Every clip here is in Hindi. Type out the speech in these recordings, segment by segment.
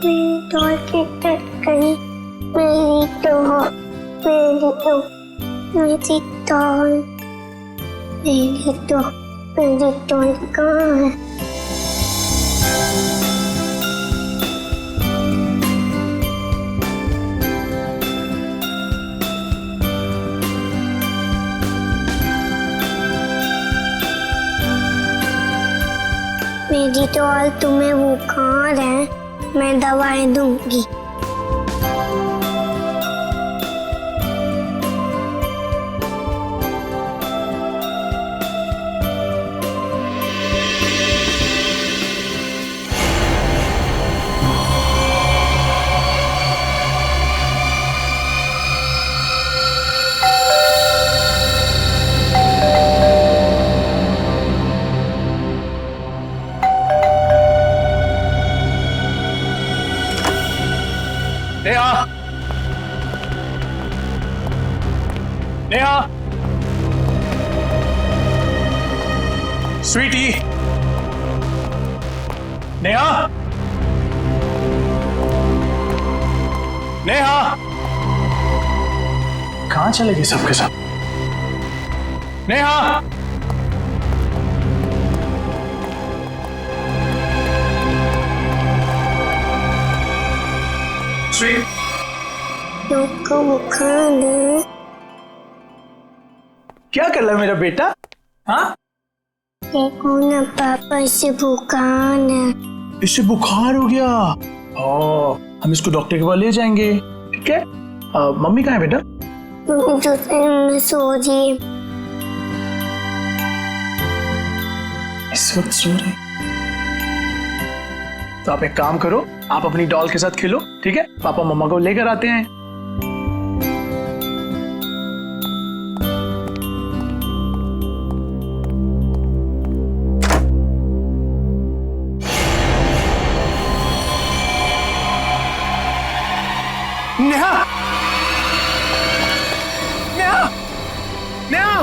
मेरी डॉल किधर गई? मेरी डॉल, मेरी डॉल, मेरी डॉल, मेरी डॉल, मेरी डॉल कहाँ है? मेरी डॉल, तुम्हें बुखार है, मैं दवाई दूंगी। नेहा, नेहा, स्वीटी, नेहा, नेहा, कहां चले गए सबके सब? नेहा, को बुखार है। क्या कर रहा है मेरा बेटा? हाँ, देखो ना पापा, इसे बुखार है। इससे बुखार हो गया। हम इसको डॉक्टर के पास ले जाएंगे, ठीक है? मम्मी कहाँ है बेटा? में सो रही है। इस वक्त सो रही? तो आप एक काम करो, आप अपनी डॉल के साथ खेलो, ठीक है? पापा मम्मा को लेकर आते हैं। नेहा, नेहा, नेहा,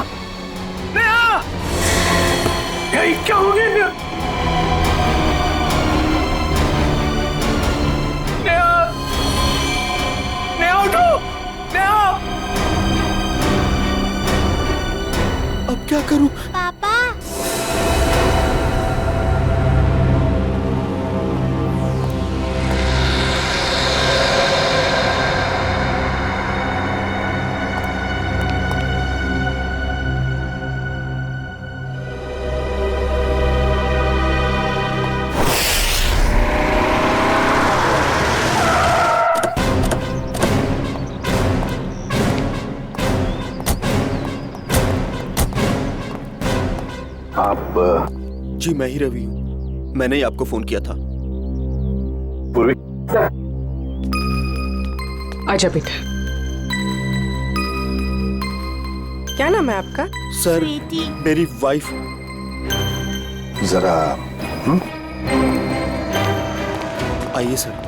नेहा, ये क्या हो गया नेहा? नेहा, नेहा उठो, नेहा। अब क्या करूं? पापा, आप? जी मैं ही रवि हूँ, मैंने ही आपको फोन किया था। पूर्वी, आजा बेटा। क्या नाम है आपका? सर, मेरी वाइफ। जरा आइए सर।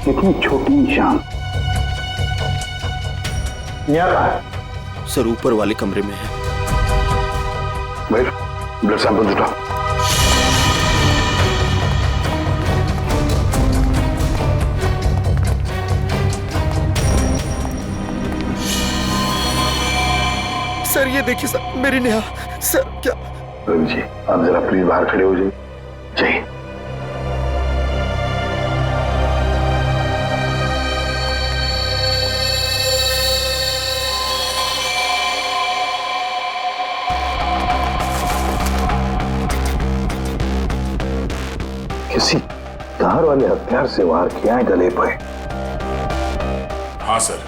इतनी छोटी निशान यहाँ कहाँ है? सर ऊपर वाले कमरे में है। भाई, ब्लड सैंपल उठाओ। सर ये देखिए सर, मेरी नेहा। सर क्या? रवि जी, आप जरा प्लीज बाहर खड़े हो जाइए। चाहिए किसी धार वाले हथियार से वार किया है गले पे। हाँ सर,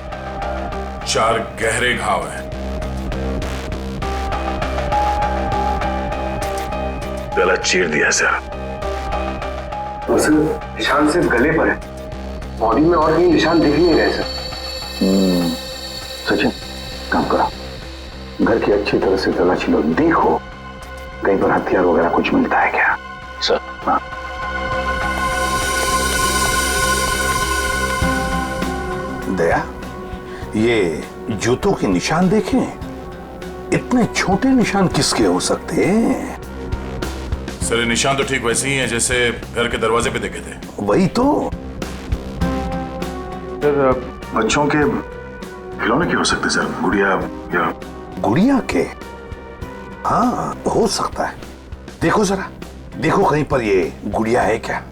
4 गहरे घाव हैं। गला चीर दिया सर। निशान सिर्फ गले पर है, बॉडी में और कहीं निशान दिख नहीं रहे सर। सचिन, काम करो, घर की अच्छी तरह से तलाशी लो, देखो कहीं पर हथियार वगैरह कुछ मिलता है क्या? सर हाँ। दया, ये जूतों के निशान देखें, इतने छोटे निशान किसके हो सकते हैं? सर ये निशान तो ठीक वैसे ही हैं जैसे घर के दरवाजे पे देखे थे। वही तो। सर बच्चों के खिलौने के हो सकते सर, गुड़िया या गुड़िया के? हाँ हो सकता है। देखो जरा, देखो कहीं पर ये गुड़िया है क्या?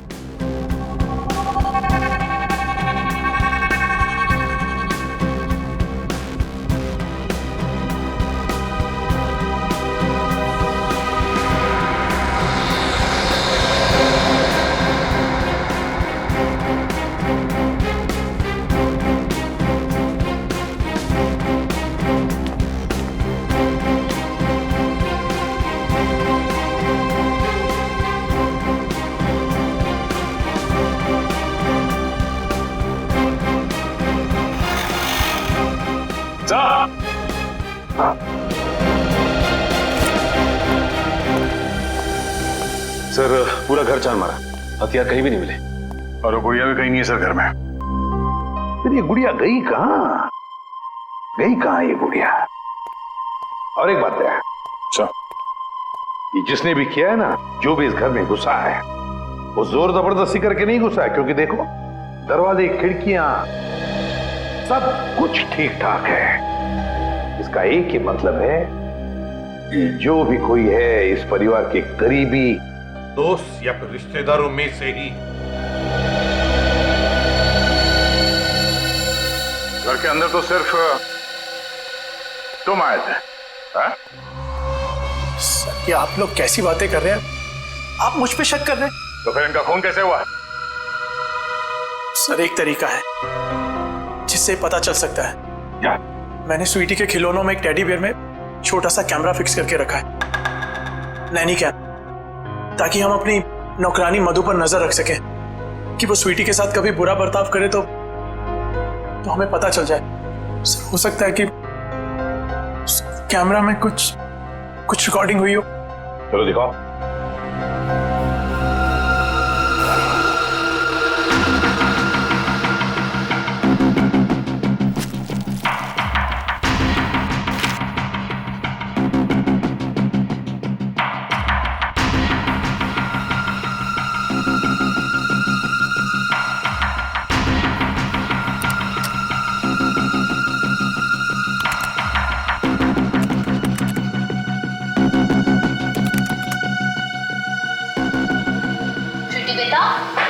सर पूरा घर छान मारा, हथियार कहीं भी नहीं मिले। और वो गुड़िया भी कहीं नहीं है सर घर में। फिर ये गुड़िया गई कहाँ? गई कहाँ ये गुड़िया? और एक बात है, अच्छा ये जिसने भी किया है ना, जो भी इस घर में घुसा है, वो जोर जबरदस्ती करके नहीं घुसा है, क्योंकि देखो दरवाजे, खिड़कियां सब कुछ ठीक ठाक है। इसका एक ही मतलब है कि जो भी कोई है इस परिवार के करीबी दोस्त या फिर रिश्तेदारों में से ही। घर के अंदर तो सिर्फ तुम आए थे। हाँ? सर ये आप लोग कैसी बातें कर रहे हैं? आप मुझ पे शक कर रहे हैं? तो फिर इनका खून कैसे हुआ? सर एक तरीका है जिससे पता चल सकता है। क्या? मैंने स्वीटी के खिलौनों में एक टेडी बियर में छोटा सा कैमरा फिक्स करके रखा है, नैनी कैम, ताकि हम अपनी नौकरानी मधु पर नजर रख सकें कि वो स्वीटी के साथ कभी बुरा बर्ताव करे तो हमें पता चल जाए। सर हो सकता है कि कैमरा में कुछ रिकॉर्डिंग हुई हो। चलो दिखाओ।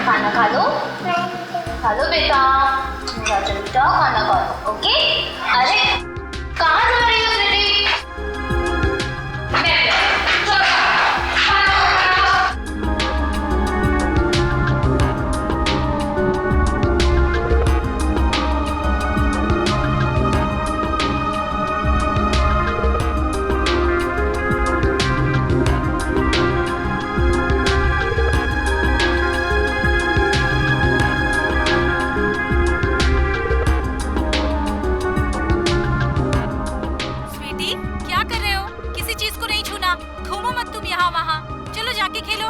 खाना खा लो बेटा, मेरा बेटा खाना खा लो। ओके? अरे कहाँ जा रही हो स्वीटी? चलो जाके खेलो।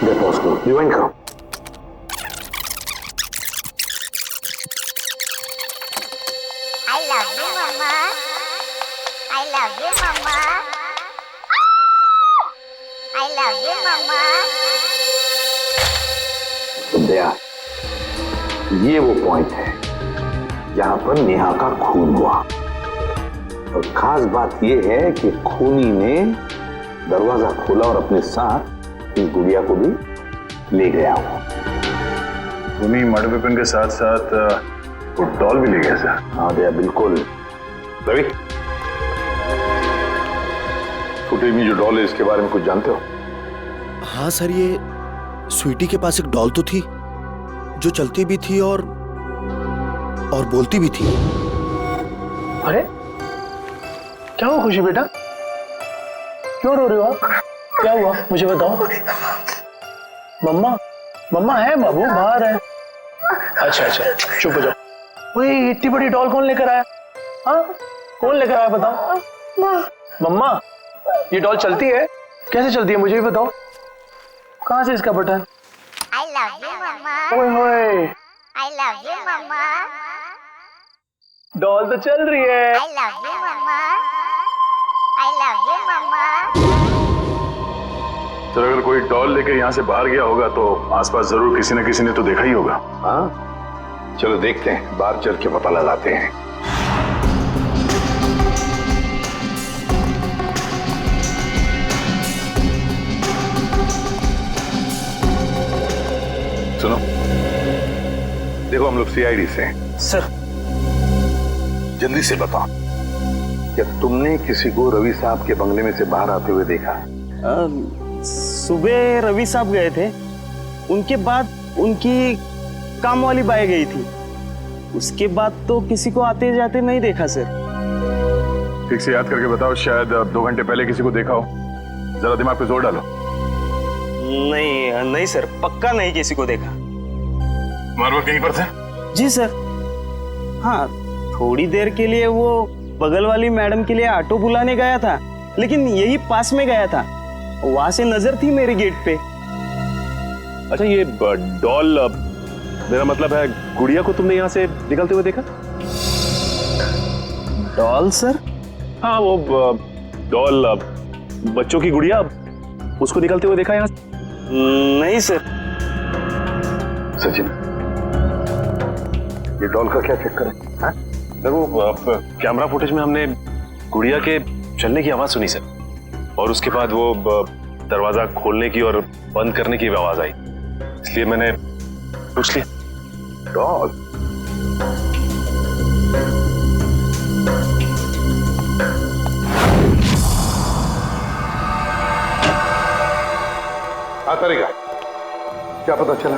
देखो उसको रिवाइंड करो। I love you, Mama. I love you, Mama. I love you, Mama. तो दया, ये वो पॉइंट है जहां पर नेहा का खून हुआ। और खास बात ये है कि खूनी ने दरवाजा खोला और अपने साथ इस गुड़िया को भी ले गया हो। खूनी मर्डर वेपन के साथ साथ वो डॉल भी ले गया सर। हाँ दया, बिल्कुल। रवि, फुटेज में जो डॉल है इसके बारे में कुछ जानते हो? हाँ सर, ये स्वीटी के पास एक डॉल तो थी जो चलती भी थी और बोलती भी थी। अरे क्या हुआ खुशी बेटा, क्यों रो रहे हो आप? क्या हुआ मुझे बताओ। मम्मा है बाबू, बाहर है। अच्छा अच्छा, चुप हो जाओ। वही इतनी बड़ी डॉल कौन लेकर आया? हाँ, कौन लेकर आया बताओ? मम्मा, ये डॉल चलती है? कैसे चलती है मुझे भी बताओ। कहाँ से इसका बटन? I love you, मम्मा। ओए होए, I love you, मम्मा। डॉल तो चल रही है। I love you, मम्मा। I love you, मम्मा। सर अगर कोई डॉल लेके यहाँ से बाहर गया होगा तो आसपास जरूर किसी न किसी ने तो देखा ही होगा। हाँ, चलो देखते हैं, बाहर चल के पता लगाते हैं। सुनो, देखो हम लोग सीआईडी से हैं। सर जल्दी से बताओ, क्या तुमने किसी को रवि साहब के बंगले में से बाहर आते हुए देखा? सुबह रवि साहब गए थे, उनके बाद उनकी काम वाली बाई गई थी, उसके बाद तो किसी को आते जाते नहीं देखा सर। ठीक से याद करके बताओ, शायद 2 घंटे पहले किसी को देखा हो। जरा दिमाग पे जोर डालो। नहीं सर, पक्का नहीं किसी को देखा। मारवा कहीं पर थे? जी सर, हाँ थोड़ी देर के लिए वो बगल वाली मैडम के लिए ऑटो बुलाने गया था, लेकिन यही पास में गया था, वहां से नजर थी मेरे गेट पे। अच्छा, ये डॉल, मेरा मतलब है गुड़िया को तुमने यहाँ से निकलते हुए देखा? Doll sir? हाँ, वो डॉल, बच्चों की गुड़िया, उसको निकलते हुए देखा यहाँ से? नहीं सर। सचिन, ये डॉल का क्या चक्कर है? हाँ? देखो, कैमरा फुटेज में हमने गुड़िया के चलने की आवाज सुनी सर, और उसके बाद वो दरवाजा खोलने की और बंद करने की भी आवाज आई, इसलिए मैंने पूछ लिया। डॉल? तरीका क्या पता चला?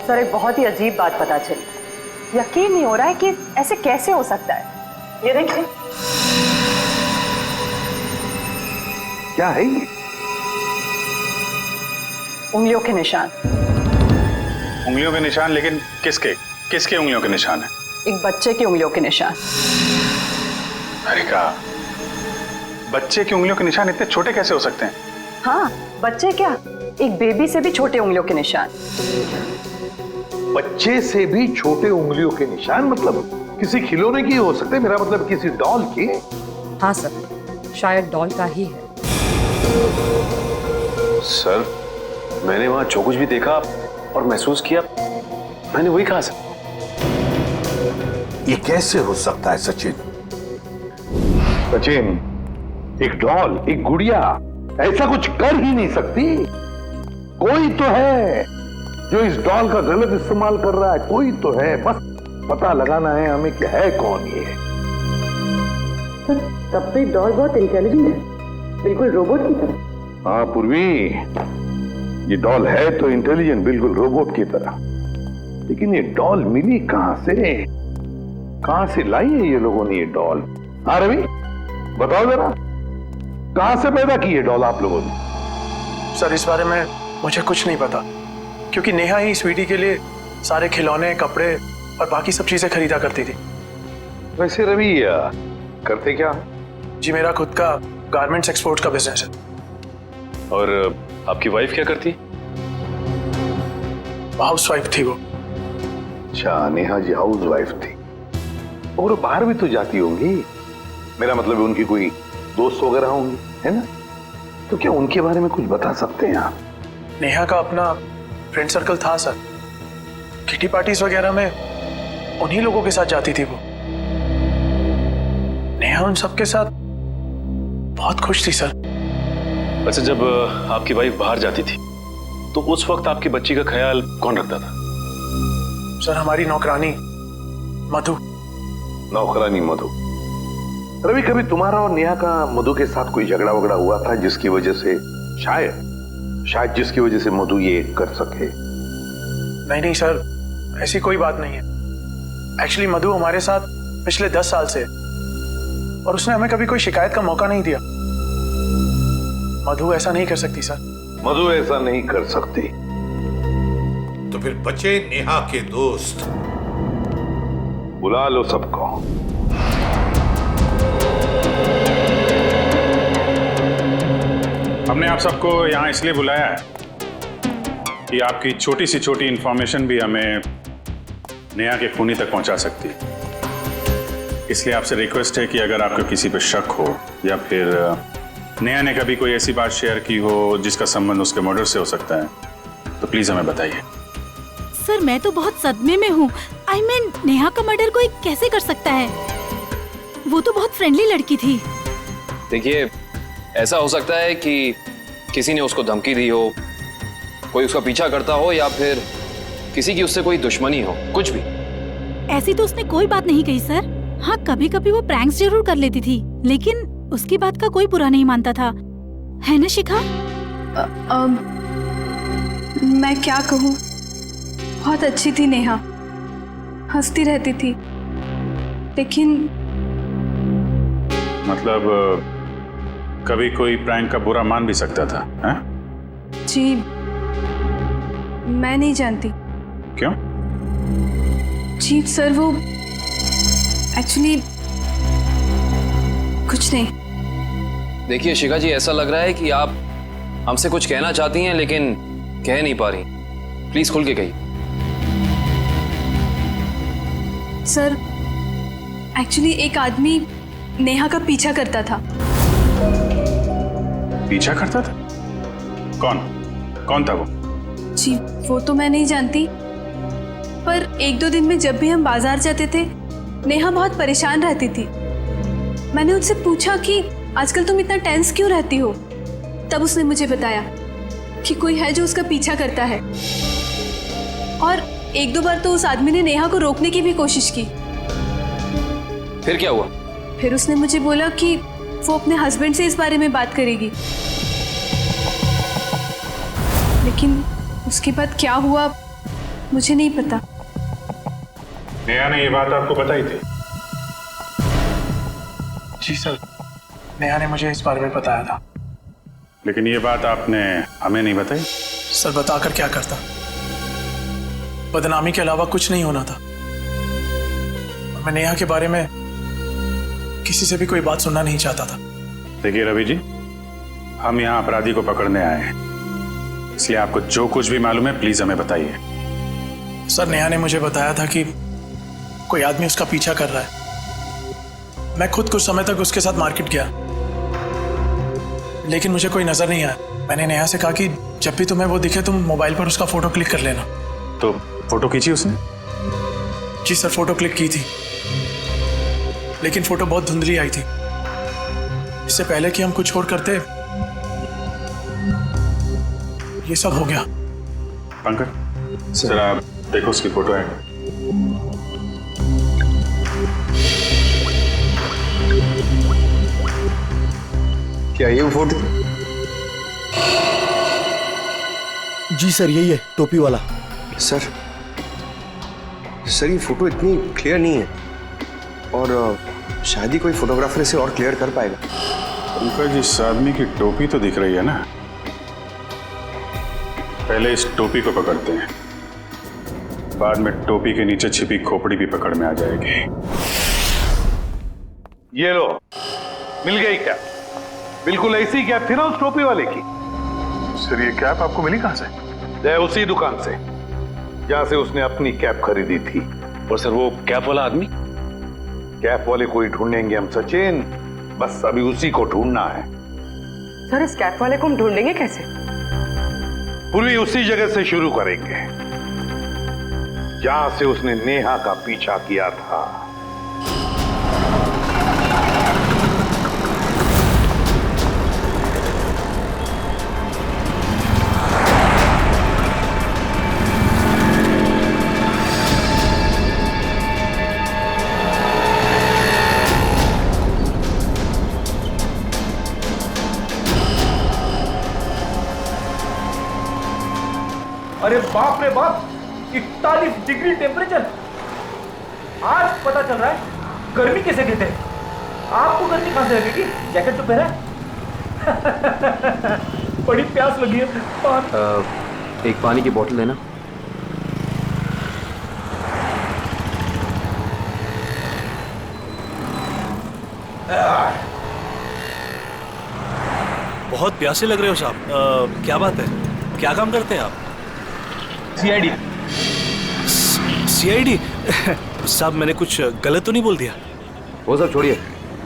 सर एक बहुत ही अजीब बात पता चली। यकीन नहीं हो रहा है कि ऐसे कैसे हो सकता है। ये देखिए। क्या है ये? उंगलियों के निशान। उंगलियों के निशान? लेकिन किसके उंगलियों के निशान है? एक बच्चे की उंगलियों के निशान। अरे का बच्चे की उंगलियों के निशान इतने छोटे कैसे हो सकते हैं? हाँ, बच्चे क्या, एक बेबी से भी छोटे उंगलियों के निशान। बच्चे से भी छोटे उंगलियों के निशान? मतलब किसी खिलौने की हो सकते हैं, मेरा मतलब किसी डॉल की? हाँ सर, शायद डॉल का ही है। सर, मैंने वहां जो कुछ भी देखा और महसूस किया, मैंने वही कहा सर। ये कैसे हो सकता है सचिन? सचिन, एक डॉल, एक गुड़िया ऐसा कुछ कर ही नहीं सकती। कोई तो है जो इस डॉल का गलत इस्तेमाल कर रहा है, कोई तो है, बस पता लगाना है हमें कि है कौन ये। तब तो डॉल बहुत इंटेलिजेंट है, बिल्कुल रोबोट की तरह। हाँ पूर्वी, ये डॉल है तो इंटेलिजेंट, बिल्कुल रोबोट की तरह, लेकिन ये डॉल मिली कहां से? कहां से लाई है ये लोगों ने ये डॉल? हाँ रवि, बताओ जरा, कहां से पैदा की है डॉल आप लोगों ने? सर इस बारे में मुझे कुछ नहीं पता, क्योंकि नेहा ही स्वीटी के लिए सारे खिलौने, कपड़े और बाकी सब चीजें खरीदा करती थी। वैसे रवि करते क्या? जी मेरा खुद का गारमेंट्स एक्सपोर्ट का बिजनेस है। और आपकी वाइफ क्या करती? हाउस वाइफ थी वो। अच्छा, नेहा जी हाउस वाइफ थी, और बाहर भी तो जाती होंगी, मेरा मतलब है उनकी कोई दोस्त वगैरह होंगी, है ना? तो क्या उनके बारे में कुछ बता सकते हैं आप? नेहा का अपना फ्रेंड सर्कल था सर, किटी पार्टीज वगैरह में उन्हीं लोगों के साथ जाती थी वो। नेहा उन सबके साथ बहुत खुश थी सर। अच्छा, जब आपकी वाइफ बाहर जाती थी तो उस वक्त आपकी बच्ची का ख्याल कौन रखता था? सर हमारी नौकरानी मधु। नौकरानी मधु? रवि, कभी तुम्हारा और नेहा का मधु के साथ कोई झगड़ा वगड़ा हुआ था जिसकी वजह से शायद जिसकी वजह से मधु ये कर सके? नहीं सर, ऐसी कोई बात नहीं है। एक्चुअली मधु हमारे साथ पिछले 10 साल से, और उसने हमें कभी कोई शिकायत का मौका नहीं दिया। मधु ऐसा नहीं कर सकती सर। मधु ऐसा नहीं कर सकती? तो फिर बचे नेहा के दोस्त। बुला लो सबको। हमने आप सबको यहाँ इसलिए बुलाया है कि आपकी छोटी से छोटी इंफॉर्मेशन भी हमें नेहा के खूनी तक पहुंचा सकती है। इसलिए आपसे रिक्वेस्ट है कि अगर आपको किसी पर शक हो या फिर नेहा ने कभी कोई ऐसी बात शेयर की हो जिसका संबंध उसके मर्डर से हो सकता है, तो प्लीज हमें बताइए। सर मैं तो बहुत सदमे में हूँ। I mean, नेहा का मर्डर कोई कैसे कर सकता है? वो तो बहुत फ्रेंडली लड़की थी। देखिए, ऐसा हो सकता है कि किसी ने उसको धमकी दी हो, कोई उसका पीछा करता हो, या फिर किसी की उससे कोई दुश्मनी हो, कुछ भी। ऐसी तो उसने कोई बात नहीं कही सर। हाँ, कभी कभी वो प्रैंक्स जरूर कर लेती थी, लेकिन उसकी बात का कोई बुरा नहीं मानता था, है ना शिखा? मैं क्या कहूँ, बहुत अच्छी थी नेहा, हंसती रहती थी, लेकिन मतलब कभी कोई प्रैंक का बुरा मान भी सकता था, हैं? जी मैं नहीं जानती। क्यों? जी सर, वो एक्चुअली कुछ नहीं। देखिए शिखा जी, ऐसा लग रहा है कि आप हमसे कुछ कहना चाहती हैं लेकिन कह नहीं पा रही। प्लीज खुल के कहिए। सर एक्चुअली एक आदमी नेहा का पीछा करता था। पीछा करता था? कौन? कौन था वो? जी वो तो मैं नहीं जानती, पर एक दो दिन में जब भी हम बाजार जाते थे नेहा बहुत परेशान रहती थी। मैंने उससे पूछा कि आजकल तुम इतना टेंस क्यों रहती हो, तब उसने मुझे बताया कि कोई है जो उसका पीछा करता है, और एक दो बार तो उस आदमी ने नेहा को रोकने की भी कोशिश की। फिर क्या हुआ? फिर उसने मुझे बोला कि वो अपने हस्बैंड से इस बारे में बात करेगी, लेकिन उसके बाद क्या हुआ मुझे नहीं पता। नेहा ने ये बात आपको बताई थी? जी सर, नेहा ने मुझे इस बारे में बताया था। लेकिन ये बात आपने हमें नहीं बताई? सर बताकर क्या करता, बदनामी के अलावा कुछ नहीं होना था। और मैं नेहा के बारे में किसी से भी कोई बात सुनना नहीं चाहता था। देखिए रवि जी, हम यहाँ अपराधी को पकड़ने आए हैं, इसलिए आपको जो कुछ भी मालूम है प्लीज हमें बताइए। सर नेहा ने मुझे बताया था कि कोई आदमी उसका पीछा कर रहा है। मैं खुद कुछ समय तक उसके साथ मार्केट गया, लेकिन मुझे कोई नजर नहीं आया। मैंने नेहा से कहा कि जब भी तुम्हें वो दिखे तुम मोबाइल पर उसका फोटो क्लिक कर लेना। तो फोटो खींची उसने? जी सर, फोटो क्लिक की थी, लेकिन फोटो बहुत धुंधली आई थी। इससे पहले कि हम कुछ और करते ये सब हो गया। पंकज जरा आप देखो उसकी फोटो है। क्या ये वो फोटो? जी सर, यही है, टोपी वाला। सर ये फोटो इतनी क्लियर नहीं है, और शायद ही कोई फोटोग्राफर इसे और क्लियर कर पाएगा। पंकज, इस आदमी की टोपी तो दिख रही है ना? पहले इस टोपी को पकड़ते हैं, बाद में टोपी के नीचे छिपी खोपड़ी भी पकड़ में आ जाएगी। ये लो, मिल गई क्या? बिल्कुल ऐसी कैप थी ना उस टोपी वाले की। सर ये कैप आपको मिली कहां से? उसी दुकान से जहां से उसने अपनी कैप खरीदी थी। और सर वो कैप वाला आदमी? कैप वाले को ही ढूंढेंगे हम सचिन, बस अभी उसी को ढूंढना है। सर इस कैप वाले को हम ढूंढेंगे कैसे? पूरी उसी जगह से शुरू करेंगे जहां से उसने नेहा का पीछा किया था। अरे बाप रे बाप, 41 डिग्री टेम्परेचर। आज पता चल रहा है गर्मी कैसे कहते हैं। आपको गर्मी कहां से लगेगी? जैकेट तो पहना है। बड़ी प्यास लगी है। एक पानी की बोतल देना। बहुत प्यासे लग रहे हो साहब। क्या बात है, क्या काम करते हैं आप? सीआईडी। सीआईडी? साहब मैंने कुछ गलत तो नहीं बोल दिया? वो सब छोड़िए,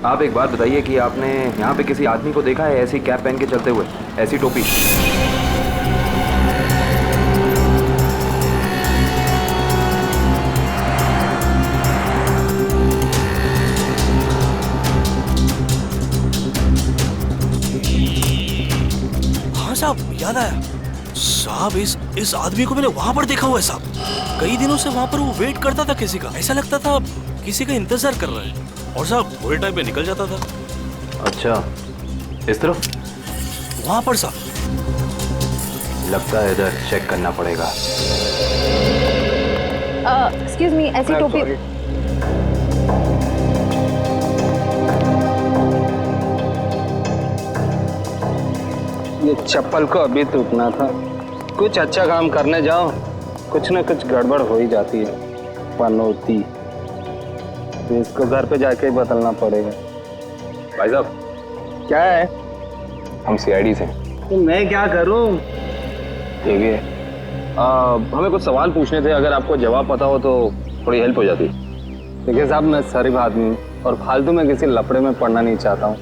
आप एक बात बताइए कि आपने यहाँ पे किसी आदमी को देखा है ऐसी कैप पहन के चलते हुए, ऐसी टोपी? हाँ साहब, याद आया साहब, इस आदमी को मैंने वहां पर देखा हुआ है साहब। कई दिनों से वहां पर वो वेट करता था किसी का, ऐसा लगता था किसी का इंतजार कर रहा है, और साहब थोड़े टाइम पे निकल जाता था। अच्छा, इस तरफ? वहां पर साहब। लगता है इधर चेक करना पड़ेगा। एक्सक्यूज मी, ऐसी टोपी। ये चप्पल को अभी टूटना था। कुछ अच्छा काम करने जाओ, कुछ ना कुछ गड़बड़ हो ही जाती है। पनौती, इसको घर पे जाके बदलना पड़ेगा। भाई साहब, क्या है? हम सीआईडी से। तो मैं क्या करूं? देखिए, हमें कुछ सवाल पूछने थे, अगर आपको जवाब पता हो तो थोड़ी हेल्प हो जाती। देखिए साहब, मैं शरीफ आदमी हूँ और फालतू में किसी लफड़े में पड़ना नहीं चाहता हूँ।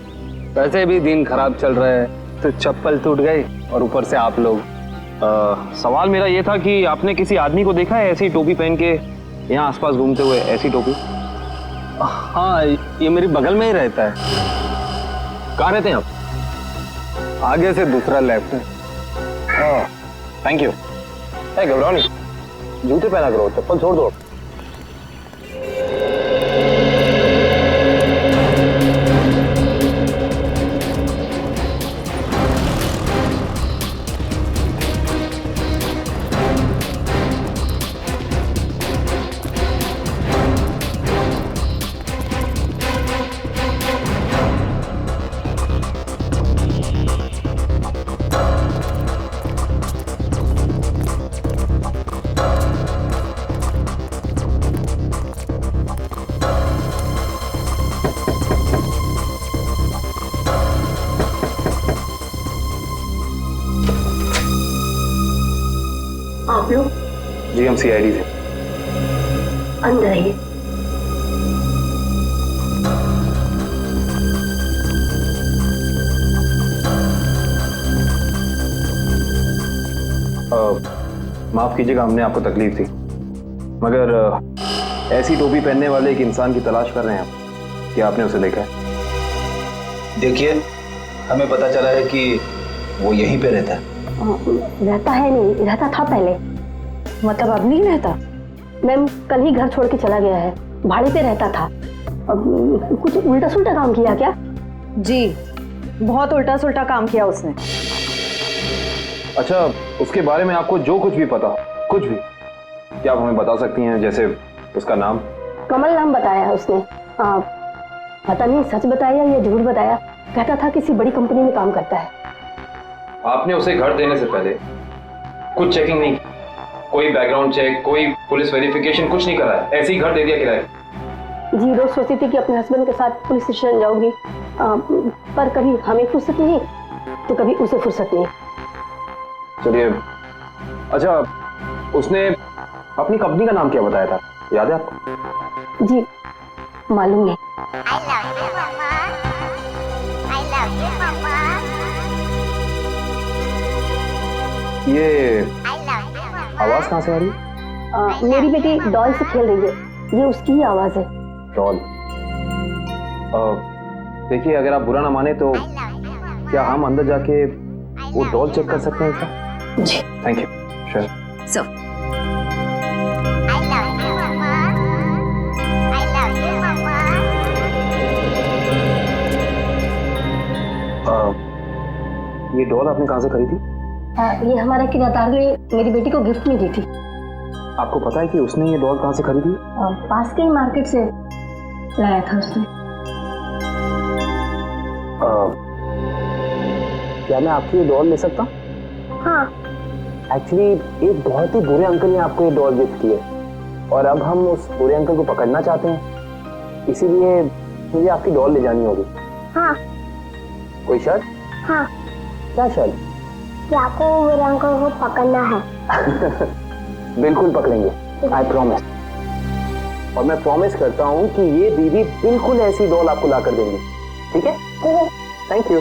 वैसे भी दिन खराब चल रहा है, तो चप्पल टूट गई और ऊपर से आप लोग। सवाल मेरा ये था कि आपने किसी आदमी को देखा है ऐसी टोपी पहन के यहाँ आसपास घूमते हुए, ऐसी टोपी? हाँ, ये मेरी बगल में ही रहता है। कहाँ रहते हैं आप? आगे से दूसरा लेफ्ट है। Thank you. घबराओ नहीं, जूते पहना करो, चप्पल छोड़ दो। आप लोग? जी, हम सीआईडी से। अंदर आइए। माफ कीजिएगा, हमने आपको तकलीफ थी, मगर ऐसी टोपी पहनने वाले एक इंसान की तलाश कर रहे हैं हम। क्या आपने उसे देखा है? देखिए, हमें पता चला है कि वो यहीं पे रहता है। रहता है नहीं, रहता था पहले। मतलब अब नहीं रहता? मैम, कल ही घर छोड़ के चला गया है, भाड़े पे रहता था। अब कुछ उल्टा सुल्टा काम किया क्या? जी, बहुत उल्टा सुल्टा काम किया उसने। अच्छा, उसके बारे में आपको जो कुछ भी पता, कुछ भी, क्या आप हमें बता सकती हैं? जैसे उसका नाम? कमल नाम बताया है उसने। पता नहीं सच बताया या झूठ बताया। कहता था किसी बड़ी कंपनी में काम करता है। आपने उसे घर देने से पहले कुछ चेकिंग नहीं, कोई बैकग्राउंड चेक, कोई पुलिस वेरिफिकेशन, कुछ नहीं करा है, ऐसे ही घर दे दिया किराए? जी, रोज सोचती थी कि अपने हस्बैंड के साथ पुलिस स्टेशन जाऊंगी, पर कभी हमें फुर्सत नहीं तो कभी उसे फुर्सत नहीं। चलिए, अच्छा, उसने अपनी कंपनी का नाम क्या बताया था, याद है आपको? जी, मालूम नहीं। ये आवाज कहाँ से आ रही है? मेरी बेटी डॉल से खेल रही है, ये उसकी ही आवाज है। डॉल? देखिए, अगर आप बुरा ना माने तो क्या हम अंदर जाके वो डॉल चेक कर सकते हैं क्या? जी, थैंक यू। Sure sir. ये डॉल आपने कहाँ से खरीदी? ये हमारा किराएदार ने मेरी बेटी को गिफ्ट में दी थी। आपको पता है कि उसने ये डॉल कहाँ से खरीदी? पास के ही मार्केट से लाया था उसने। क्या मैं आपकी ये डॉल ले सकता हूँ? हाँ। एक्चुअली एक बहुत ही बुरे अंकल ने आपको ये डॉल गिफ्ट की है और अब हम उस बुरे अंकल को पकड़ना चाहते हैं, इसीलिए मुझे आपकी डॉल ले जानी होगी। हाँ। कोई शर्त? हाँ। क्या शर्त? कि आपको मेरे अंकल को पकड़ना है। बिल्कुल पकड़ेंगे, आई प्रॉमिस। और मैं प्रॉमिस करता हूँ कि ये दीदी बिल्कुल ऐसी डॉल आपको ला कर देंगी, ठीक है? Thank you.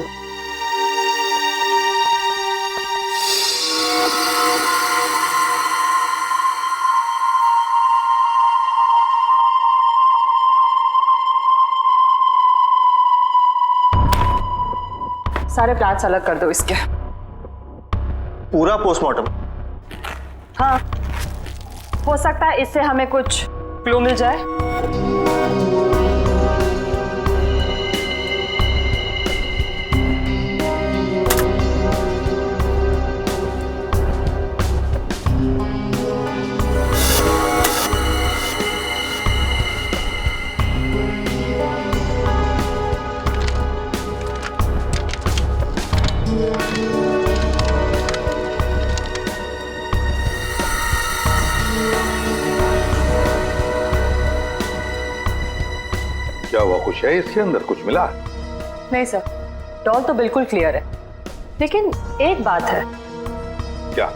सारे प्लान्स अलग कर दो इसके। पूरा पोस्टमार्टम? हाँ, हो सकता है इससे हमें कुछ क्लू मिल जाए। क्या हुआ, कुछ है इसके अंदर, कुछ मिला? नहीं सर, डॉल तो बिल्कुल क्लियर है, लेकिन एक बात है। क्या?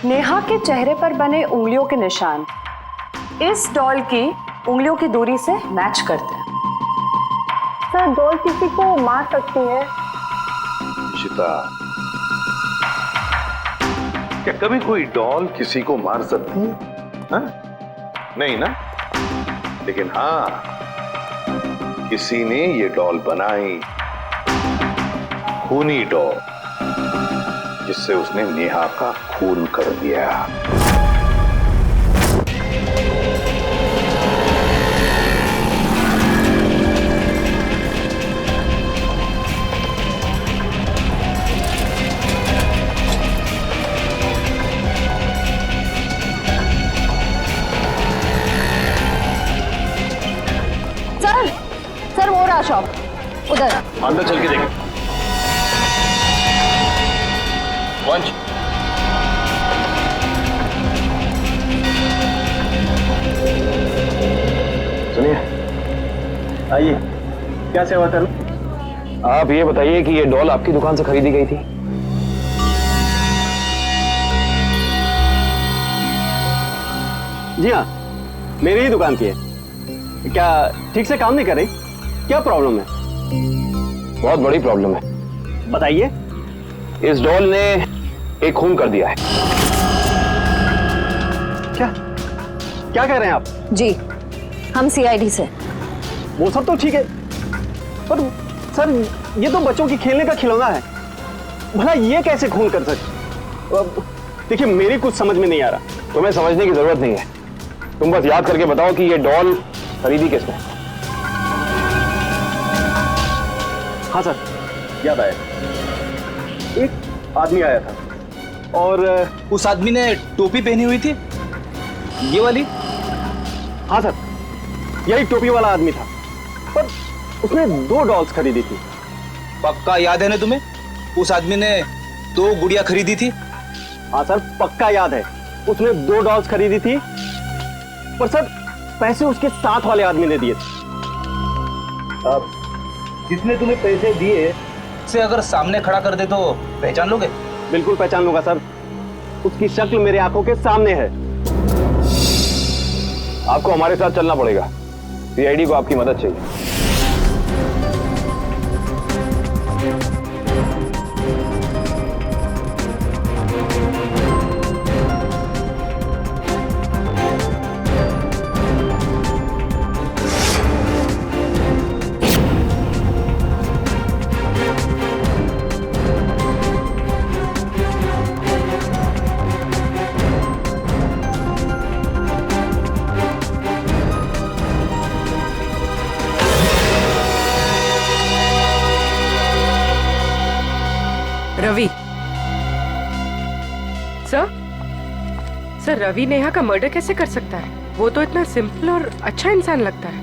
नेहा के चेहरे पर बने उंगलियों के निशान इस डॉल की उंगलियों की दूरी से मैच करते हैं। सर डॉल किसी को मार सकती है? इशिता, क्या कभी कोई डॉल किसी को मार सकती है? हाँ? नहीं ना? लेकिन हाँ, किसी ने ये डॉल बनाई, खूनी डॉल, जिससे उसने नेहा का खून कर दिया। सर वो रहा शॉप उधर। अंदर चल के देखें। वंश, सुनिए, आइए, क्या सेवा करूं? आप ये बताइए कि ये डॉल आपकी दुकान से खरीदी गई थी? जी हाँ, मेरी ही दुकान की है। क्या ठीक से काम नहीं कर रही? क्या प्रॉब्लम है? बहुत बड़ी प्रॉब्लम है। बताइए। इस डॉल ने एक खून कर दिया है। क्या क्या कह रहे हैं आप? जी, हम सीआईडी से। वो सब तो ठीक है, पर सर ये तो बच्चों की खेलने का खिलौना है, भला ये कैसे खून कर सकते? देखिए मेरी कुछ समझ में नहीं आ रहा। तुम्हें समझने की जरूरत नहीं है, तुम बस याद करके बताओ कि ये डॉल खरीदी किसने? हाँ सर, याद आया। एक आदमी आया था और उस आदमी ने टोपी पहनी हुई थी, ये वाली? हाँ सर, यही टोपी वाला आदमी था, पर उसने 2 डॉल्स खरीदी थी। पक्का याद है ना तुम्हें? उस आदमी ने 2 गुड़िया खरीदी थी? हाँ सर, पक्का याद है, उसने 2 डॉल्स खरीदी थी, पर सर पैसे उसके साथ वाले आदमी ने दिए थे। जिसने तुम्हें पैसे दिए से अगर सामने खड़ा कर दे तो पहचान लोगे? बिल्कुल पहचान लूंगा सर, उसकी शक्ल मेरे आंखों के सामने है। आपको हमारे साथ चलना पड़ेगा, सीआईडी को आपकी मदद चाहिए। रवि सर, रवि नेहा का मर्डर कैसे कर सकता है? वो तो इतना सिंपल और अच्छा इंसान लगता है।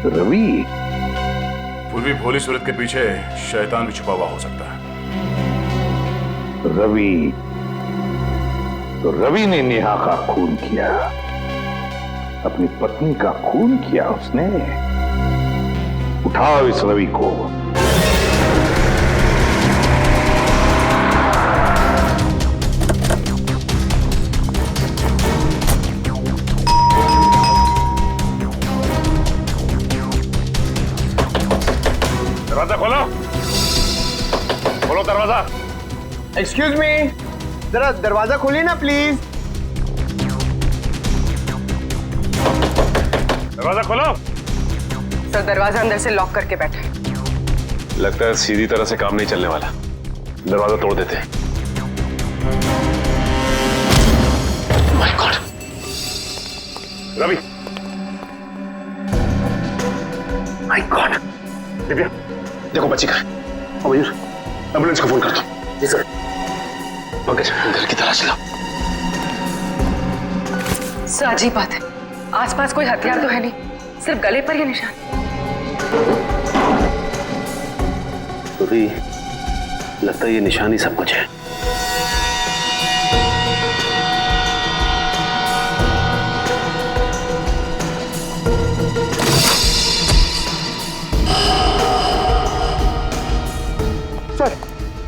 रवि? पूर्वी भोली सूरत के पीछे शैतान भी छुपा हुआ हो सकता है। रवि? तो रवि ने नेहा का खून किया, अपनी पत्नी का खून किया उसने। उठाओ इस रवि को। दरवाजा। एक्सक्यूज मी, जरा दरवाजा खोलिए ना प्लीज। दरवाजा खोलो। सर दरवाजा अंदर से लॉक करके बैठा है। लगता है सीधी तरह से काम नहीं चलने वाला, दरवाजा तोड़ देते हैं। My god, Ravi, my god. Divya देखो बच्ची कहाँ है। और मयूर एम्बुलेंस को फोन कर दो। जी सर। पंकज घर की तलाश लो। सर अजीब बात है, आसपास कोई हथियार तो है नहीं, सिर्फ गले पर ये निशान। तो भी लगता है ये निशान ही सब कुछ है।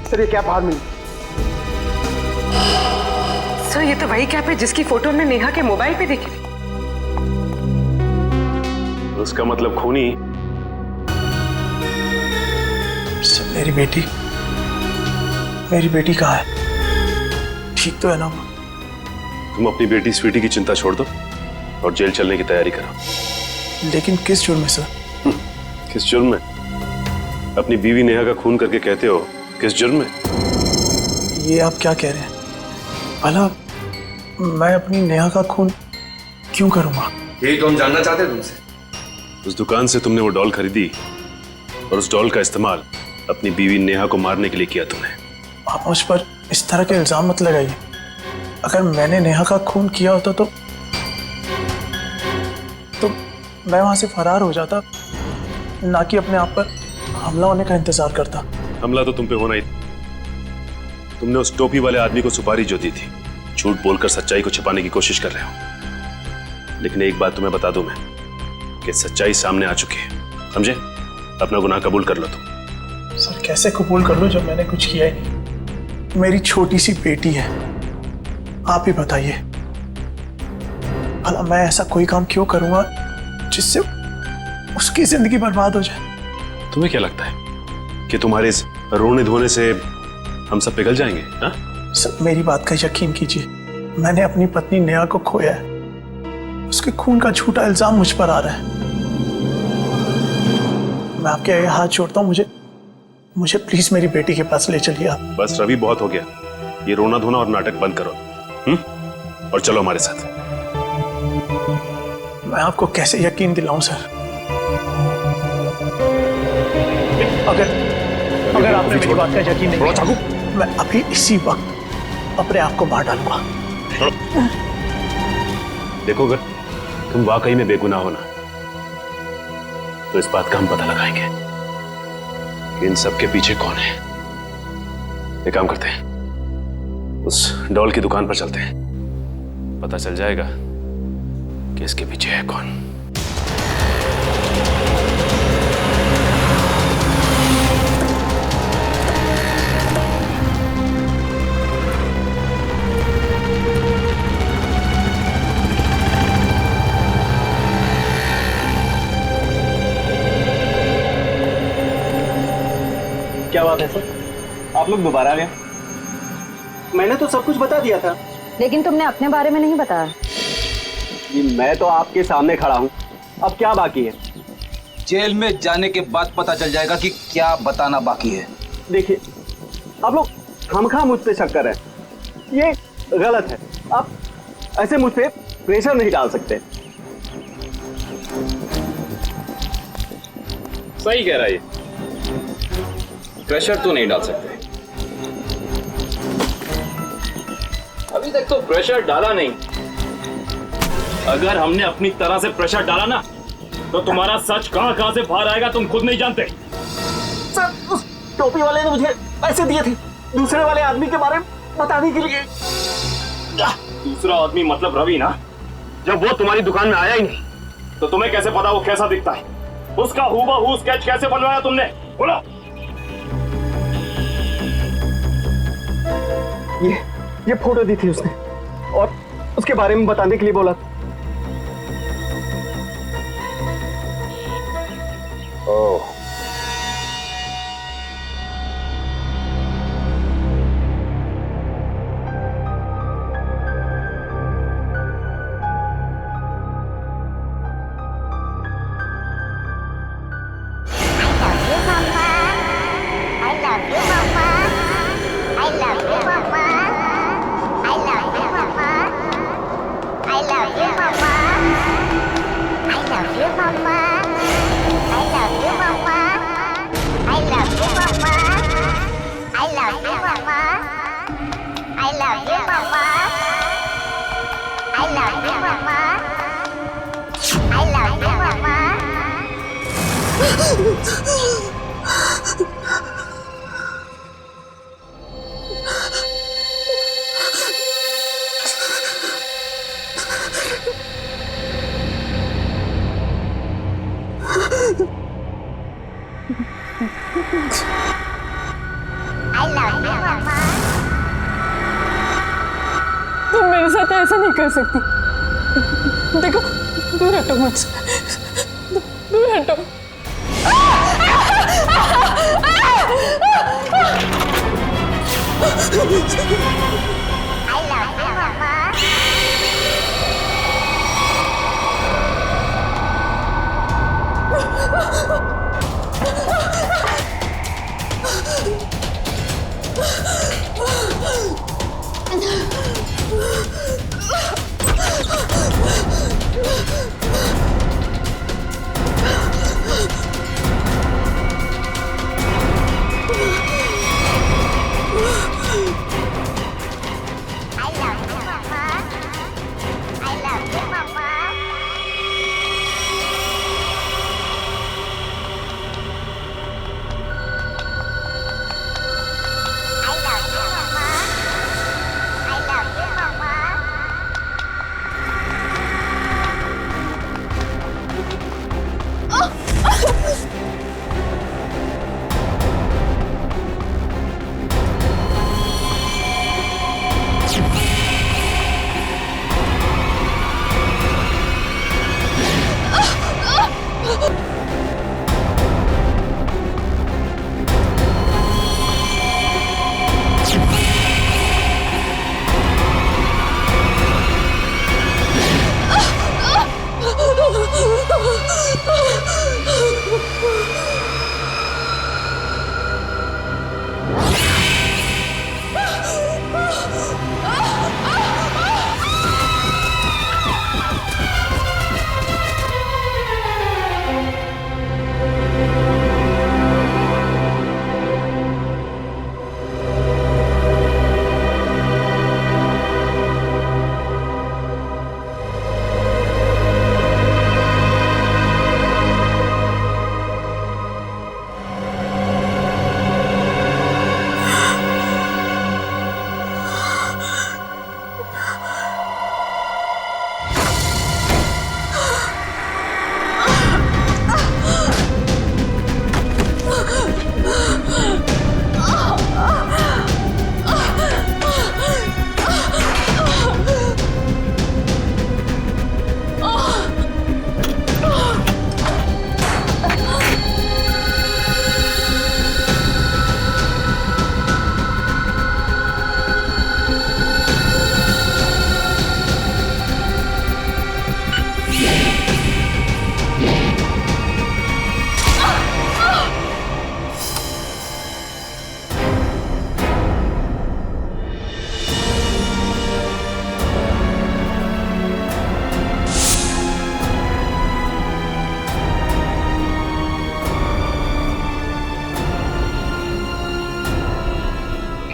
सर ये कैप बाहर मिली। सर ये तो वही कैप है जिसकी फोटो हमने नेहा के मोबाइल पे देखी थी। उसका मतलब खूनी सर मेरी बेटी कहाँ है? ठीक तो है ना वो? तुम अपनी बेटी स्वीटी की चिंता छोड़ दो और जेल चलने की तैयारी करो। लेकिन किस जुर्म में सर? किस जुर्म में? अपनी बीवी नेहा का खून करके कहते हो किस जुर्म में? ये आप क्या कह रहे हैं? भला मैं अपनी नेहा का खून क्यों करूंगा? यही तो हम जानना चाहते हैं तुमसे। उस दुकान से तुमने वो डॉल खरीदी और उस डॉल का इस्तेमाल अपनी बीवी नेहा को मारने के लिए किया तुमने। आप मुझ पर इस तरह के इल्जाम मत लगाइए। अगर मैंने नेहा का खून किया होता तो मैं वहां से फरार हो जाता, ना कि अपने आप पर हमला होने का इंतजार करता। हमला तो तुम पे होना ही था। तुमने उस टोपी वाले आदमी को सुपारी जो दी थी, झूठ बोलकर सच्चाई को छिपाने की कोशिश कर रहे हो। लेकिन एक बात तुम्हें बता दूं मैं कि सच्चाई सामने आ चुकी है, समझे? अपना गुनाह कबूल कर लो तुम। सर कैसे कबूल कर लो जब मैंने कुछ किया ही नहीं? मेरी छोटी सी बेटी है, आप ही बताइए। भला मैं ऐसा कोई काम क्यों करूंगा जिससे उसकी जिंदगी बर्बाद हो जाए? तुम्हें क्या लगता है कि तुम्हारे इस रोने धोने से हम सब पिघल जाएंगे? हा? सर मेरी बात का यकीन कीजिए, मैंने अपनी पत्नी नेहा को खोया है। उसके खून का झूठा इल्जाम मुझ पर आ रहा है। मैं आपके आगे हाथ जोड़ता हूँ, मुझे प्लीज मेरी बेटी के पास ले चलिए आप। बस रवि, बहुत हो गया। ये रोना धोना और नाटक बंद करो और चलो हमारे साथ। मैं आपको कैसे यकीन दिलाऊं सर? अगर आपने मेरी बात का यकीन नहीं किया, मैं अभी इसी वक्त अपने आप को मार डालूंगा। देखो अगर तुम वाकई में बेगुनाह हो ना, तो इस बात का हम पता लगाएंगे कि इन सब के पीछे कौन है। एक काम करते हैं, उस डॉल की दुकान पर चलते हैं, पता चल जाएगा कि इसके पीछे है कौन। क्या बात है सर, आप लोग दोबारा आ गए? मैंने तो सब कुछ बता दिया था। लेकिन तुमने अपने बारे में नहीं बताया। मैं तो आपके सामने खड़ा हूँ, अब क्या बाकी है? जेल में जाने के बाद पता चल जाएगा कि क्या बताना बाकी है। देखिए, आप लोग खामखा मुझ पे शक कर रहे हैं, ये गलत है। आप ऐसे मुझ पे प्रेशर नहीं डाल सकते। सही कह रहा है, प्रेशर तो नहीं डाल सकते। अभी तक तो प्रेशर डाला नहीं। अगर हमने अपनी तरह से प्रेशर डाला ना, तो तुम्हारा सच कहां से बाहर आएगा तुम खुद नहीं जानते। सर, उस टोपी वाले ने मुझे पैसे दिए थे दूसरे वाले आदमी के बारे में बताने के लिए। दूसरा आदमी मतलब रवि ना? जब वो तुम्हारी दुकान में आया ही नहीं, तो तुम्हें कैसे पता वो कैसा दिखता है? उसका हूबहू स्केच कैसे बनवाया तुमने? बोलो। ये फोटो दी थी उसने और उसके बारे में बताने के लिए बोला। ओह, love you, Mama. I love you, Mama. I love you, Mama. तुम मेरे साथ ऐसा नहीं कर सकती। देखो, दूर हटो मुझसे, दूर हटो। I love you, Mama.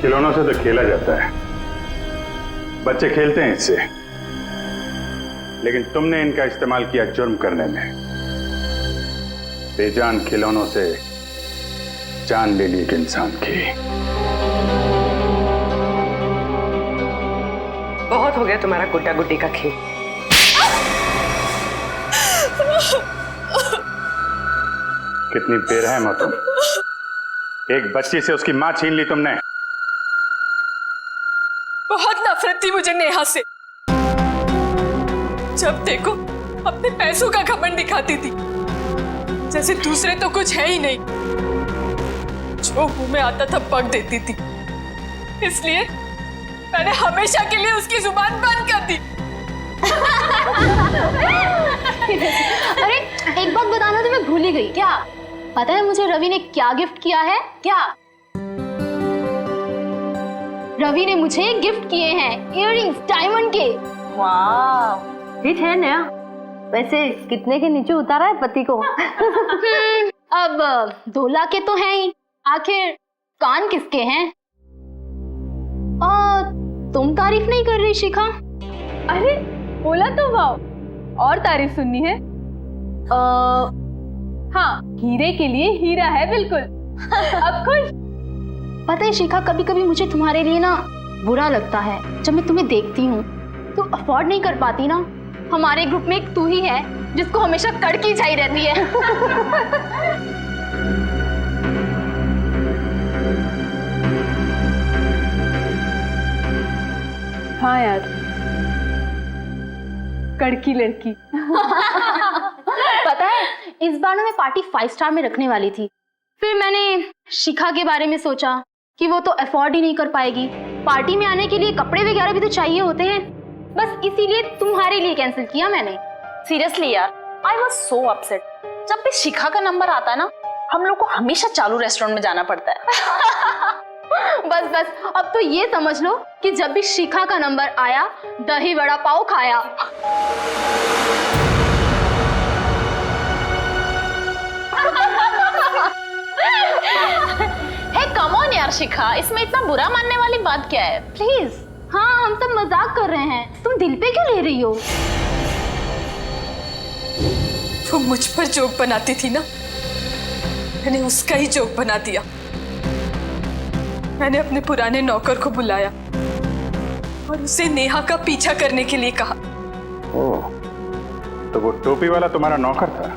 खिलौनों से तो खेला जाता है, बच्चे खेलते हैं इससे, लेकिन तुमने इनका इस्तेमाल किया जुर्म करने में। बेजान खिलौनों से जान ले ली एक इंसान की। बहुत हो गया तुम्हारा गुड्डा गुड्डी का खेल। कितनी बेरहम हो तुम। एक बच्ची से उसकी मां छीन ली तुमने। बहुत नफरत थी मुझे नेहा से। जब देखो अपने पैसों का घमंड दिखाती थी, जैसे दूसरे तो कुछ है ही नहीं। जो मुंह में आता था बक देती थी, इसलिए मैंने हमेशा के लिए उसकी जुबान बंद कर दी। अरे एक बात बताना तो मैं भूल ही गई। क्या पता है मुझे रवि ने क्या गिफ्ट किया है? क्या रवि ने मुझे गिफ्ट किए हैं इयररिंग्स डायमंड के। वाह, ठीक है नया। वैसे कितने के नीचे उतारा है पति को? अब 2 लाख के तो हैं ही, आखिर कान किसके हैं? तुम तारीफ नहीं कर रही शिखा? अरे बोला तो वाह, और तारीफ सुननी है? हाँ, हीरे के लिए हीरा है बिल्कुल। अब खुश? पता है शिखा, कभी कभी मुझे तुम्हारे लिए ना बुरा लगता है। जब मैं तुम्हें देखती हूँ तो अफोर्ड नहीं कर पाती ना। हमारे ग्रुप में एक तू ही है जिसको हमेशा कड़की चाहिए रहती है। हाँ यार, कड़की लड़की। पता है, इस बार ना मैं पार्टी 5 स्टार में रखने वाली थी। फिर मैंने शिखा के बारे में सोचा कि वो तो अफोर्ड ही नहीं कर पाएगी। पार्टी में आने के लिए कपड़े वगैरह भी तो चाहिए होते हैं। बस इसीलिए तुम्हारे लिए कैंसिल किया मैंने। सीरियसली यार, आई वॉज सो अपसेट। जब भी शिखा का नंबर आता है ना, हम लोग को हमेशा चालू रेस्टोरेंट में जाना पड़ता है। बस बस, अब तो ये समझ लो कि जब भी शिखा का नंबर आया, दही वड़ा पाव खाया। हे कम ऑन यार शिखा, इसमें इतना बुरा मानने वाली बात क्या है? प्लीज। हाँ, हम सब मजाक कर रहे हैं, तुम दिल पे क्यों ले रही हो? वो मुझ पर जोक बनाती थी ना, मैंने उसका ही जोक बना दिया। मैंने अपने पुराने नौकर को बुलाया और उसे नेहा का पीछा करने के लिए कहा। ओह, तो वो टोपी वाला तुम्हारा नौकर था?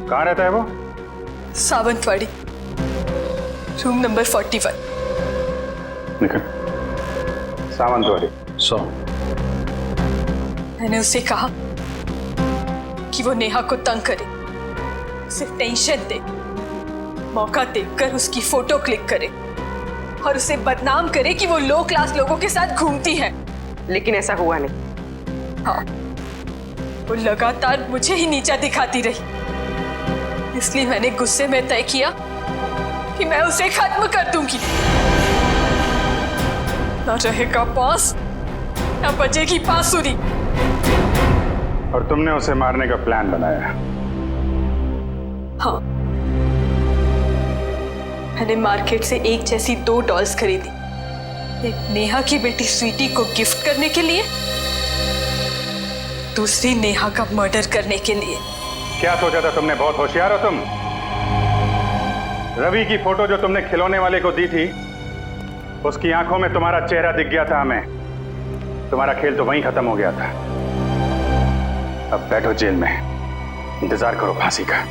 कहाँ रहता है वो? Sawantwadi, room number 41। निकल। सावंतवाड़ी 100। मैंने उसे कहा कि वो नेहा को तंग करे, उसे टेंशन दे, मौका देखकर उसकी फोटो क्लिक करे और उसे बदनाम करे कि वो लो क्लास लोगों के साथ घूमती है। लेकिन ऐसा हुआ नहीं। हाँ, वो लगातार मुझे ही नीचा दिखाती रही। इसलिए मैंने गुस्से में तय किया कि मैं उसे खत्म कर दूंगी। न रहेगा पास, न बजेगी बांसुरी। और तुमने उसे मारने का प्लान बनाया? हाँ, मैंने मार्केट से एक जैसी 2 डॉल्स खरीदी, एक नेहा की बेटी स्वीटी को गिफ्ट करने के लिए, दूसरी नेहा का मर्डर करने के लिए। क्या सोचा था तुमने? बहुत होशियार हो तुम। रवि की फोटो जो तुमने खिलौने वाले को दी थी, उसकी आंखों में तुम्हारा चेहरा दिख गया था हमें। तुम्हारा खेल तो वहीं खत्म हो गया था। अब बैठो जेल में, इंतजार करो फांसी का।